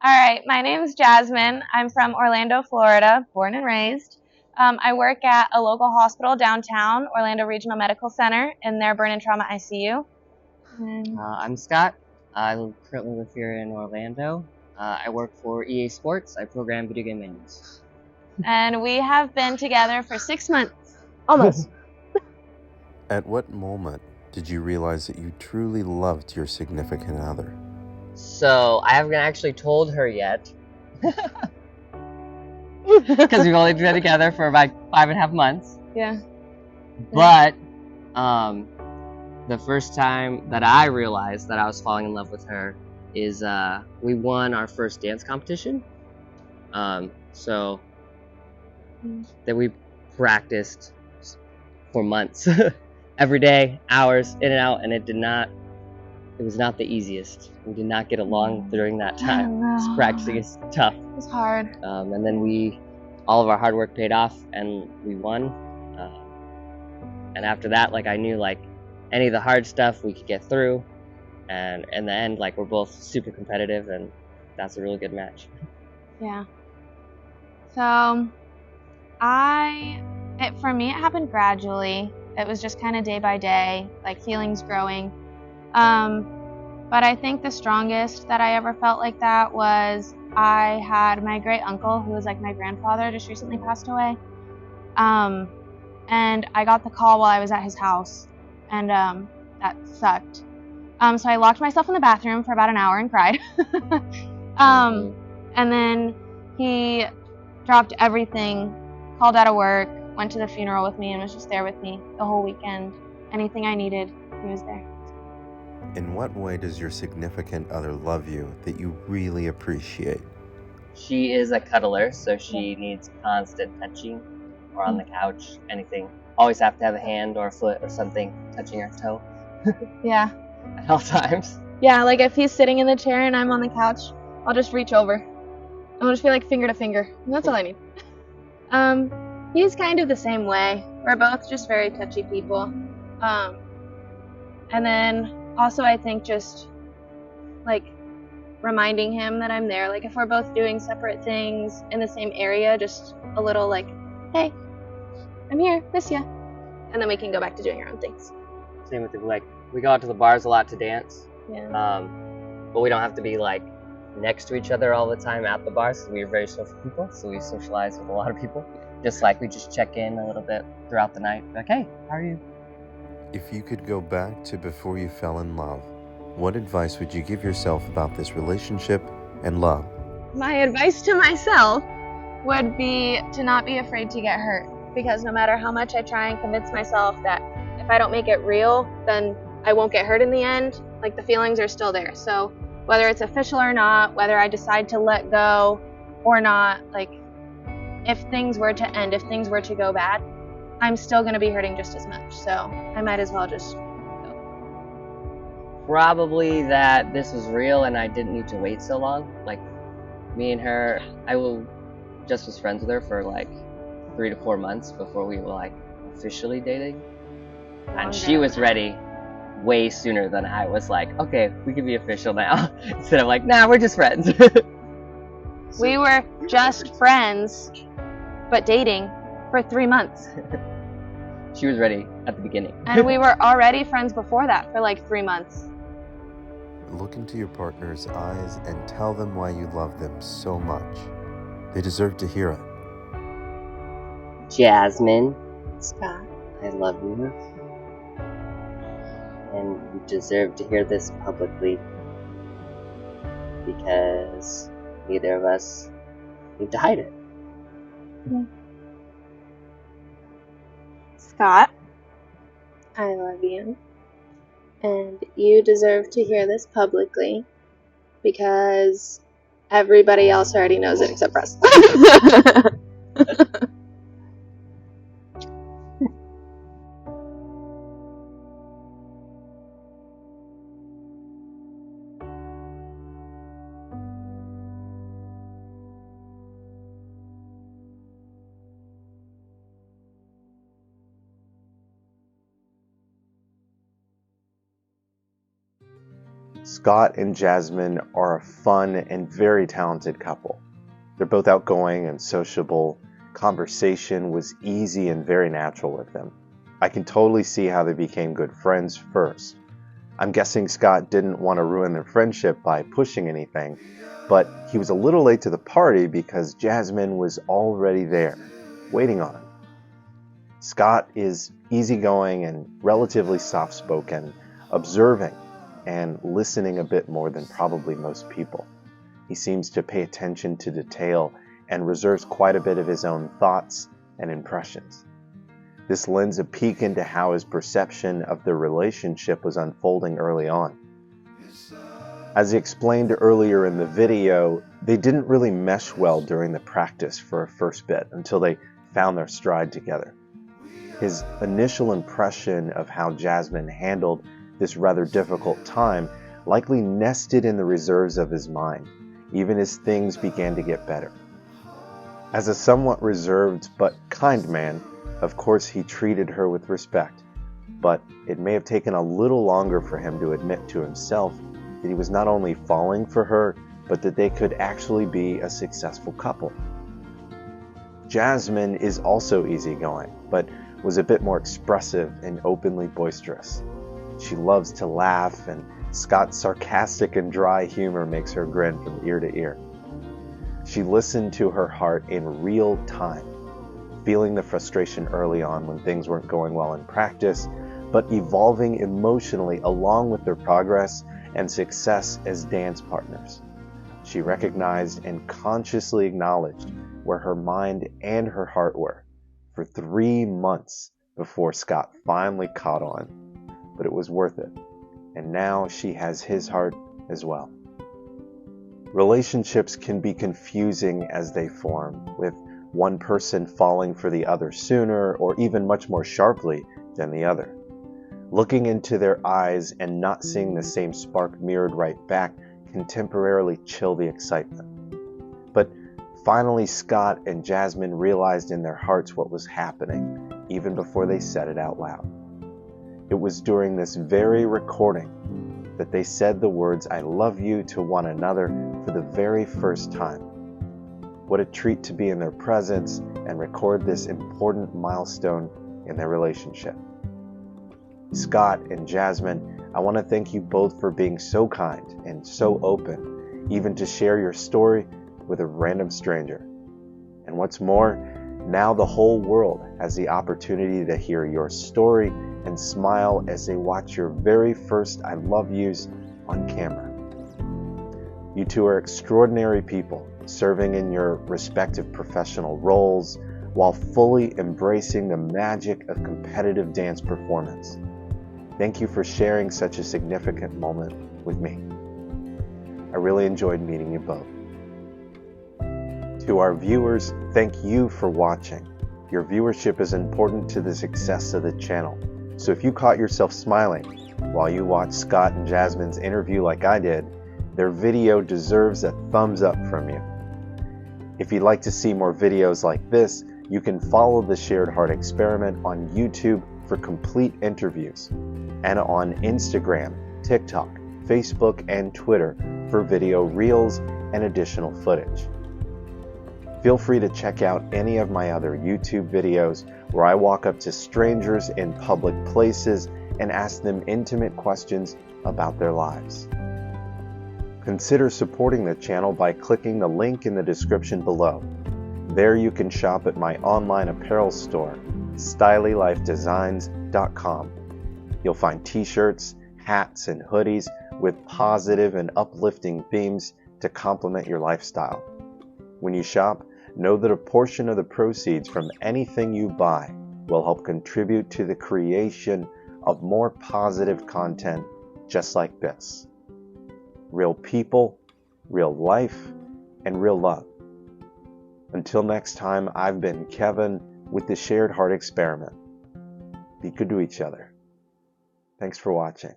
All right, my name is Jasmine. I'm from Orlando, Florida, born and raised. I work at a local hospital downtown, Orlando Regional Medical Center, in their burn and trauma ICU. I'm Scott. I currently live here in Orlando. I work for EA Sports. I program video game menus. And we have been together for 6 months, almost. At what moment did you realize that you truly loved your significant other? So I haven't actually told her yet. Because we've only been together for about 5.5 months. Yeah. But the first time that I realized that I was falling in love with her is we won our first dance competition. So that we practiced for months, every day, hours in and out, and it was not the easiest. We did not get along during that time. Practicing is tough. It was hard. And then all of our hard work paid off, and we won. And after that, I knew any of the hard stuff we could get through, and in the end, we're both super competitive, and that's a really good match. Yeah. So, for me, it happened gradually. It was just kind of day by day, feelings growing. But I think the strongest that I ever felt like that was I had my great uncle, who was my grandfather, just recently passed away. And I got the call while I was at his house, and that sucked. So I locked myself in the bathroom for about an hour and cried. And then he dropped everything, called out of work, went to the funeral with me, and was just there with me the whole weekend. Anything I needed, he was there. In what way does your significant other love you that you really appreciate? She is a cuddler, so she needs constant touching, or on the couch, anything. Always have to have a hand or a foot or something touching her toe. Yeah. At all times. Yeah, if he's sitting in the chair and I'm on the couch, I'll just reach over. And we'll just be finger to finger. And that's all I need. He's kind of the same way. We're both just very touchy people. And then also I think just reminding him that I'm there. If we're both doing separate things in the same area, just a little hey, I'm here, miss ya. And then we can go back to doing our own things. Same with we go out to the bars a lot to dance. Yeah. But we don't have to be next to each other all the time at the bars. We're very social people, so we socialize with a lot of people. Just we just check in a little bit throughout the night. Hey, how are you? If you could go back to before you fell in love, what advice would you give yourself about this relationship and love? My advice to myself would be to not be afraid to get hurt, because no matter how much I try and convince myself that if I don't make it real, then I won't get hurt in the end, the feelings are still there. So whether it's official or not, whether I decide to let go or not, if things were to end, if things were to go bad, I'm still going to be hurting just as much. So I might as well just go. Probably that this was real and I didn't need to wait so long. Me and her, just was friends with her for 3 to 4 months before we were officially dating. And she was ready way sooner than I was okay, we can be official now. Instead of nah, we're just friends. We were just friends, but dating for 3 months. She was ready at the beginning. And we were already friends before that for 3 months. Look into your partner's eyes and tell them why you love them so much. They deserve to hear it. Jasmine. Scott. I love you. And you deserve to hear this publicly, because neither of us need to hide it. Yeah. Scott, I love you. And you deserve to hear this publicly, because everybody else already knows it except for us. Scott and Jasmine are a fun and very talented couple. They're both outgoing and sociable. Conversation was easy and very natural with them. I can totally see how they became good friends first. I'm guessing Scott didn't want to ruin their friendship by pushing anything, but he was a little late to the party because Jasmine was already there, waiting on him. Scott is easygoing and relatively soft-spoken, observing and listening a bit more than probably most people. He seems to pay attention to detail and reserves quite a bit of his own thoughts and impressions. This lends a peek into how his perception of the relationship was unfolding early on. As he explained earlier in the video, they didn't really mesh well during the practice for a first bit until they found their stride together. His initial impression of how Jasmine handled this rather difficult time likely nested in the reserves of his mind, even as things began to get better. As a somewhat reserved but kind man, of course he treated her with respect, but it may have taken a little longer for him to admit to himself that he was not only falling for her, but that they could actually be a successful couple. Jasmine is also easygoing, but was a bit more expressive and openly boisterous. She loves to laugh, and Scott's sarcastic and dry humor makes her grin from ear to ear. She listened to her heart in real time, feeling the frustration early on when things weren't going well in practice, but evolving emotionally along with their progress and success as dance partners. She recognized and consciously acknowledged where her mind and her heart were for 3 months before Scott finally caught on. But it was worth it, and now she has his heart as well. Relationships can be confusing as they form, with one person falling for the other sooner or even much more sharply than the other. Looking into their eyes and not seeing the same spark mirrored right back can temporarily chill the excitement. But finally, Scott and Jasmine realized in their hearts what was happening, even before they said it out loud. It was during this very recording that they said the words "I love you" to one another for the very first time. What a treat to be in their presence and record this important milestone in their relationship. Scott and Jasmine, I want to thank you both for being so kind and so open, even to share your story with a random stranger. And what's more, now the whole world has the opportunity to hear your story and smile as they watch your very first "I love yous" on camera. You two are extraordinary people, serving in your respective professional roles while fully embracing the magic of competitive dance performance. Thank you for sharing such a significant moment with me. I really enjoyed meeting you both. To our viewers, thank you for watching. Your viewership is important to the success of the channel. So if you caught yourself smiling while you watched Scott and Jasmine's interview like I did, their video deserves a thumbs up from you. If you'd like to see more videos like this, you can follow the Shared Heart Experiment on YouTube for complete interviews, and on Instagram, TikTok, Facebook, and Twitter for video reels and additional footage. Feel free to check out any of my other YouTube videos where I walk up to strangers in public places and ask them intimate questions about their lives. Consider supporting the channel by clicking the link in the description below. There you can shop at my online apparel store, StylyLifeDesigns.com. You'll find t-shirts, hats, and hoodies with positive and uplifting themes to complement your lifestyle. When you shop, know that a portion of the proceeds from anything you buy will help contribute to the creation of more positive content just like this. Real people, real life, and real love. Until next time, I've been Kevin with the Shared Heart Experiment. Be good to each other. Thanks for watching.